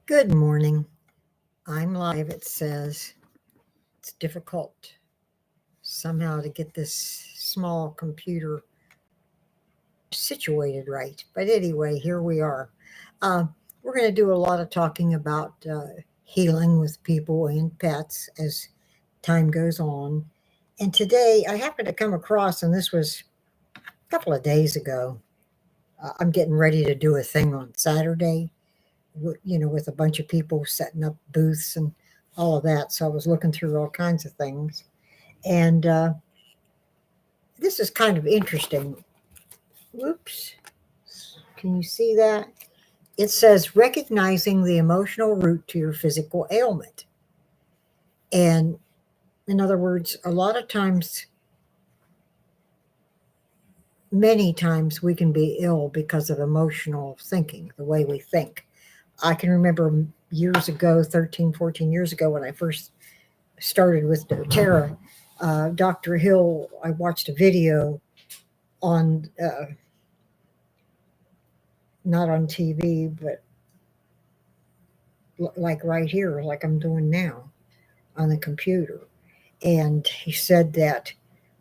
Good morning. I'm live. It says it's difficult somehow to get this small computer situated right. But anyway, here we are. Uh, we're going to do a lot of talking about healing with people and pets as time goes on. And today I happened to come across, and this was a couple of days ago. I'm getting ready to do a thing on Saturday, with a bunch of people setting up booths and all of that. So I was looking through all kinds of things. And this is kind of interesting. Whoops. Can you see that? It says recognizing the emotional root to your physical ailment. And in other words, a lot of times, many times, we can be ill because of emotional thinking, the way we think. I can remember years ago, 13, 14 years ago, when I first started with doTERRA, Dr. Hill, I watched a video on, not on TV, but like right here, like I'm doing now on the computer. And he said that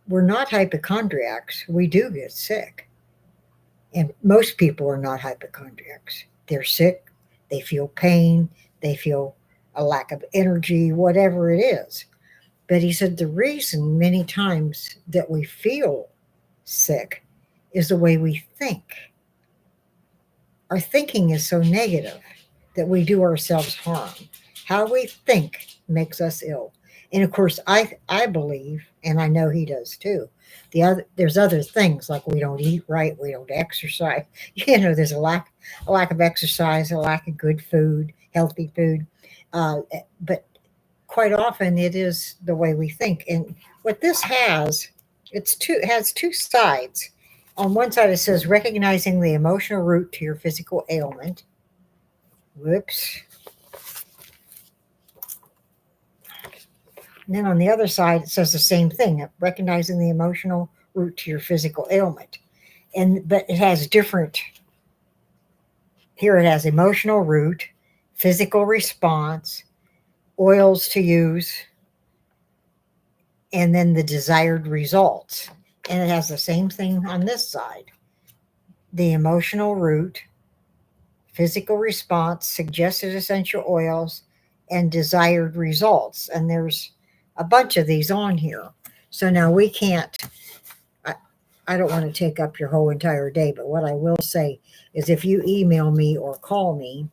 we're not hypochondriacs. We do get sick. And most people are not hypochondriacs. They're sick, they feel pain, they feel a lack of energy, whatever it is. But he said the reason many times that we feel sick is the way we think. Our thinking is so negative that we do ourselves harm. How we think makes us ill. And of course, I believe, and I know he does too. There's other things like we don't eat right, we don't exercise. There's a lack of exercise, a lack of good food, healthy food. But quite often it is the way we think. And what this has, it has two sides. On one side it says recognizing the emotional root to your physical ailment. Whoops. And then on the other side it says the same thing, recognizing the emotional root to your physical ailment. But it has different. Here it has emotional root, physical response, oils to use, and then the desired results. And it has the same thing on this side. The emotional root, physical response, suggested essential oils, and desired results. And there's a bunch of these on here. So now we can't, I, I don't want to take up your whole entire day, but what I will say is if you email me or call me,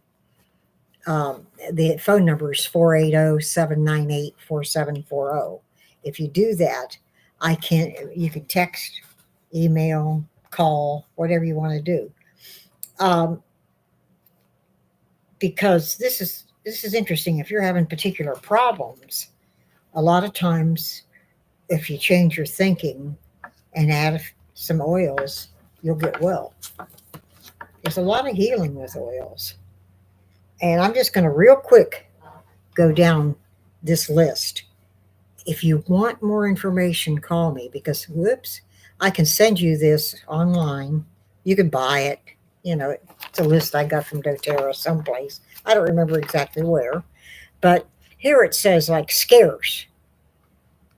um, the phone number is 480-798-4740. If you do that, you can text, email, call, whatever you want to do. Um, because this is interesting. If you're having particular problems, a lot of times, if you change your thinking and add some oils, you'll get well. There's a lot of healing with oils. And I'm just going to real quick go down this list. If you want more information, call me because, whoops, I can send you this online. You can buy it. It's a list I got from doTERRA someplace. I don't remember exactly where. But here it says, like, scarce.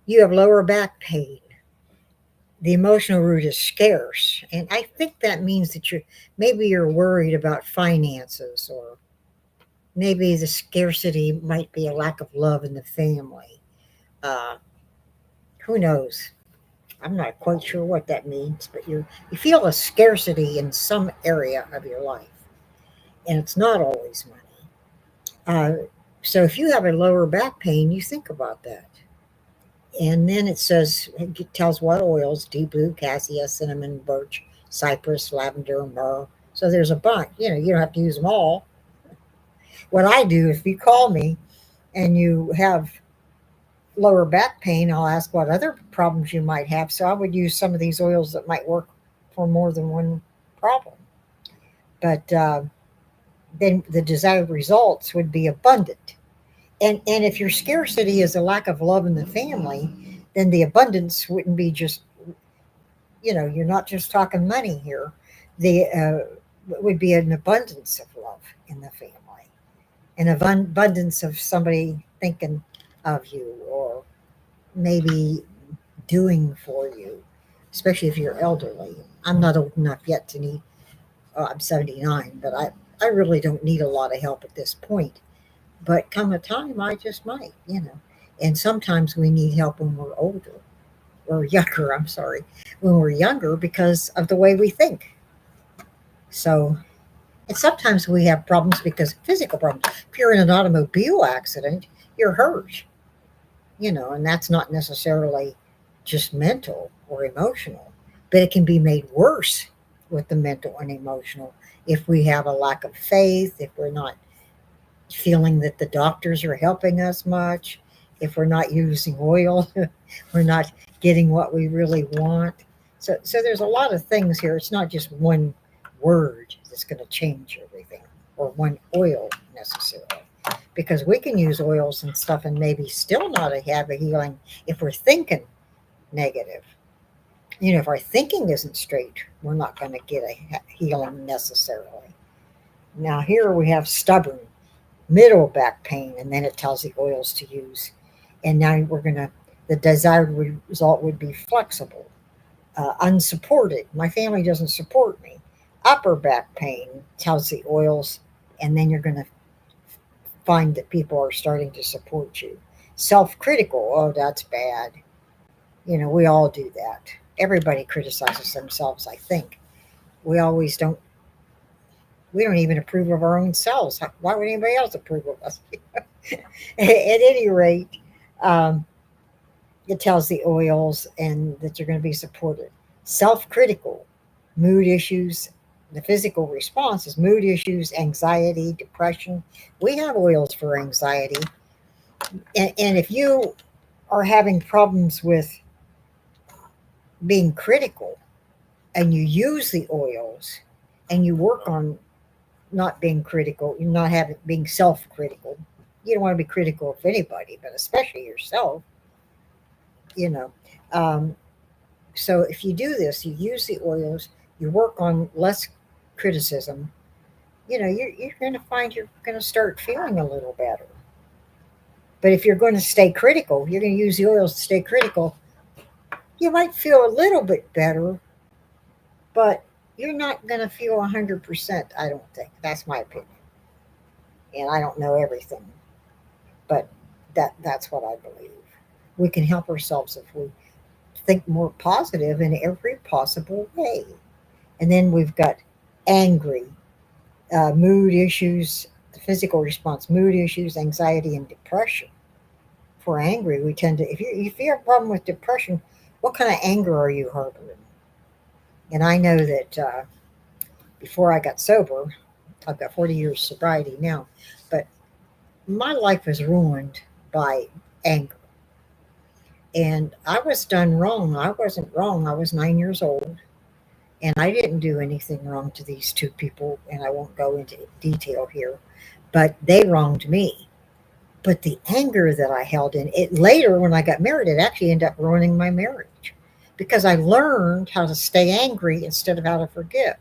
You have lower back pain. The emotional root is scarce. And I think that means that maybe you're worried about finances, or maybe the scarcity might be a lack of love in the family. Uh, who knows? I'm not quite sure what that means, but you feel a scarcity in some area of your life, and it's not always money. So if you have a lower back pain, you think about that. And then it tells what oils: deep blue, cassia, cinnamon, birch, cypress, lavender, myrrh. So there's a bunch. You don't have to use them all. What I do, if you call me and you have lower back pain, I'll ask what other problems you might have. So I would use some of these oils that might work for more than one problem. But then the desired results would be abundant. And if your scarcity is a lack of love in the family, then the abundance wouldn't be just, you're not just talking money here. The would be an abundance of love in the family. an abundance of somebody thinking of you, or maybe doing for you, especially if you're elderly. I'm not old enough yet to need, I'm 79, but I really don't need a lot of help at this point. But come a time, I just might. And sometimes we need help when we're older or younger, I'm sorry, when we're younger because of the way we think. So, and sometimes we have problems because physical problems. If you're in an automobile accident, you're hurt, and that's not necessarily just mental or emotional, but it can be made worse with the mental and emotional if we have a lack of faith, if we're not feeling that the doctors are helping us much, if we're not using oil, we're not getting what we really want. So there's a lot of things here. It's not just one word that's going to change everything, or one oil necessarily, because we can use oils and stuff and maybe still not have a healing if we're thinking negative. If our thinking isn't straight, we're not going to get a healing necessarily. Now, here we have stubborn middle back pain, and then it tells the oils to use. And now the desired result would be flexible, unsupported. My family doesn't support me. Upper back pain tells the oils, and then you're going to find that people are starting to support you. Self critical, oh, that's bad. We all do that. Everybody criticizes themselves, I think. We always don't, we don't even approve of our own selves. Why would anybody else approve of us? At any rate, um, it tells the oils and that you're going to be supported. Self critical, mood issues. The physical response is mood issues, anxiety, depression. We have oils for anxiety. And if you are having problems with being critical and you use the oils and you work on not being critical, you not having being self critical. You don't want to be critical of anybody, but especially yourself, you know. Um, so if you do this, you use the oils, you work on less criticism, you're going to find you're going to start feeling a little better. But if you're going to stay critical, you're going to use the oils to stay critical, you might feel a little bit better, but you're not going to feel 100%, I don't think. That's my opinion. And I don't know everything, but that's what I believe. We can help ourselves if we think more positive in every possible way. And then we've got angry, mood issues, the physical response, mood issues, anxiety, and depression. If we're angry, we tend to, if you have a problem with depression, what kind of anger are you harboring? And I know that before I got sober, I've got 40 years sobriety now, but my life was ruined by anger. And I was done wrong. I wasn't wrong. I was 9 years old, and I didn't do anything wrong to these two people, and I won't go into detail here, but they wronged me. But the anger that I held in it later, when I got married, it actually ended up ruining my marriage because I learned how to stay angry instead of how to forgive.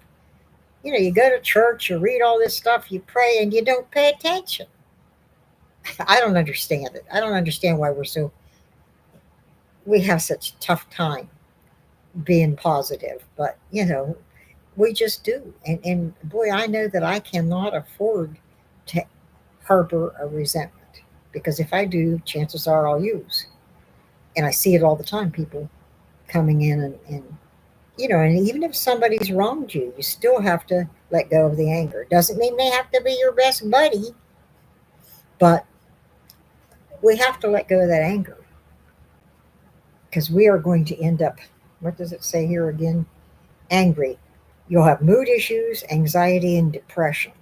You go to church, you read all this stuff, you pray, and you don't pay attention. I don't understand it. I don't understand why we have such a tough time being positive, but we just do. And boy, I know that I cannot afford to harbor a resentment, because if I do, chances are I'll use. And I see it all the time, people coming in and even if somebody's wronged you, you still have to let go of the anger. Doesn't mean they have to be your best buddy, but we have to let go of that anger, because we are going to end up, what does it say here again? Angry. You'll have mood issues, anxiety, and depression.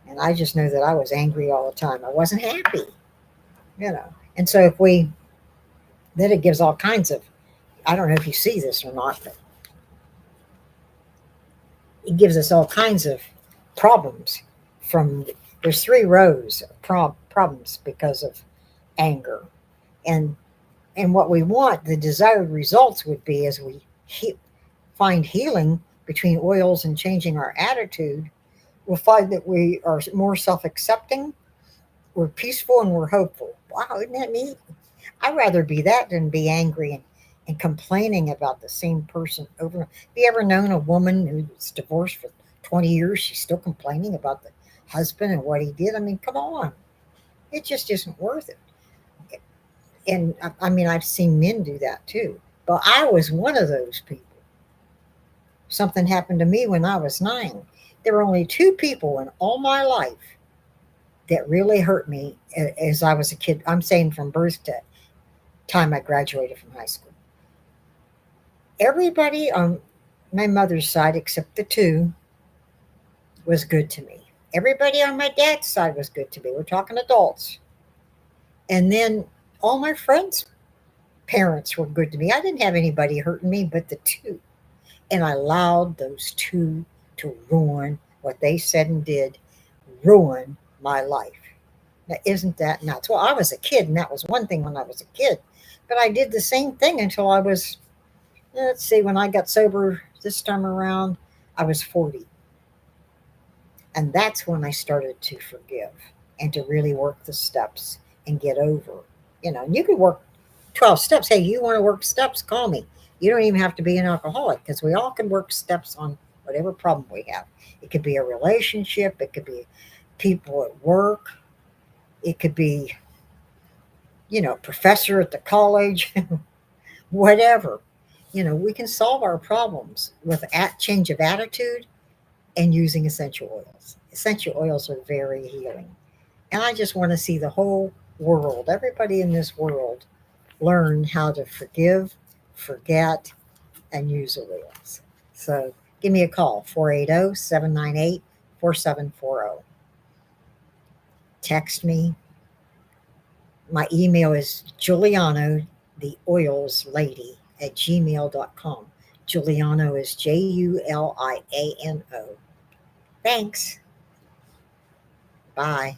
And I just know that I was angry all the time. I wasn't happy, you know. And so then it gives all kinds of, I don't know if you see this or not, but it gives us all kinds of problems from, there's three rows of problems because of anger. And what we want, the desired results would be, as we find healing between oils and changing our attitude, we'll find that we are more self accepting, we're peaceful, and we're hopeful. Wow, isn't that neat? I'd rather be that than be angry and complaining about the same person over. Have you ever known a woman who's divorced for 20 years? She's still complaining about the husband and what he did. I mean, come on. It just isn't worth it. And I mean, I've seen men do that too. But I was one of those people. Something happened to me when I was 9. There were only 2 people in all my life that really hurt me as I was a kid. I'm saying from birth to time I graduated from high school. Everybody on my mother's side, except the 2, was good to me. Everybody on my dad's side was good to me. We're talking adults. And then all my friends' parents were good to me. I didn't have anybody hurting me but the 2. And I allowed those 2 to ruin what they said and did, ruin my life. Now, isn't that nuts? Well, I was a kid, and that was one thing when I was a kid. But I did the same thing until I was, let's see, when I got sober this time around, I was 40. And that's when I started to forgive and to really work the steps and get over. You could work 12 steps. Hey, you want to work steps? Call me. You don't even have to be an alcoholic because we all can work steps on whatever problem we have. It could be a relationship, it could be people at work, it could be, professor at the college, whatever. We can solve our problems with change of attitude and using essential oils. Essential oils are very healing. And I just want to see the whole world, everybody in this world, learn how to forgive, forget, and use oils. So give me a call, 480-798-4740. Text me. My email is Giuliano, the oils lady, at gmail.com. Giuliano is Juliano. Thanks. Bye.